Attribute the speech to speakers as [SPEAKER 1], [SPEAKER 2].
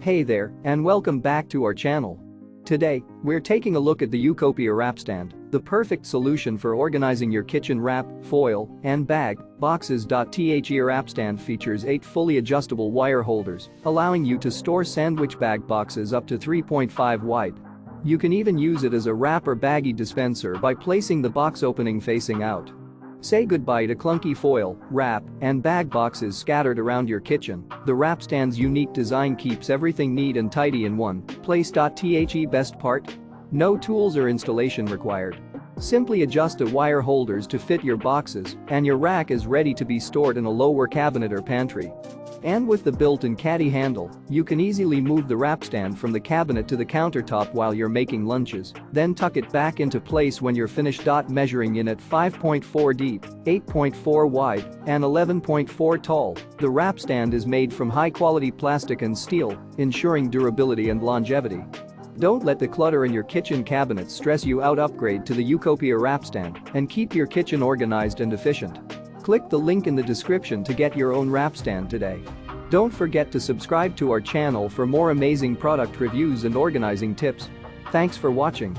[SPEAKER 1] Hey there, and welcome back to our channel. Today, we're taking a look at the YouCopia WrapStand, the perfect solution for organizing your kitchen wrap, foil, and bag boxes. The WrapStand features 8 fully adjustable wire holders, allowing you to store sandwich bag boxes up to 3.5 wide. You can even use it as a wrap or baggie dispenser by placing the box opening facing out. Say goodbye to clunky foil, wrap, and bag boxes scattered around your kitchen. The WrapStand's unique design keeps everything neat and tidy in one place. The best part? No tools or installation required. Simply adjust the wire holders to fit your boxes, and your rack is ready to be stored in a lower cabinet or pantry. And with the built-in caddy handle, you can easily move the WrapStand from the cabinet to the countertop while you're making lunches, then tuck it back into place when you're finished. Measuring in at 5.4 deep, 8.4 wide, and 11.4 tall, the WrapStand is made from high-quality plastic and steel, ensuring durability and longevity. Don't let the clutter in your kitchen cabinets stress you out. Upgrade to the YouCopia WrapStand and keep your kitchen organized and efficient. Click the link in the description to get your own WrapStand today. Don't forget to subscribe to our channel for more amazing product reviews and organizing tips. Thanks for watching.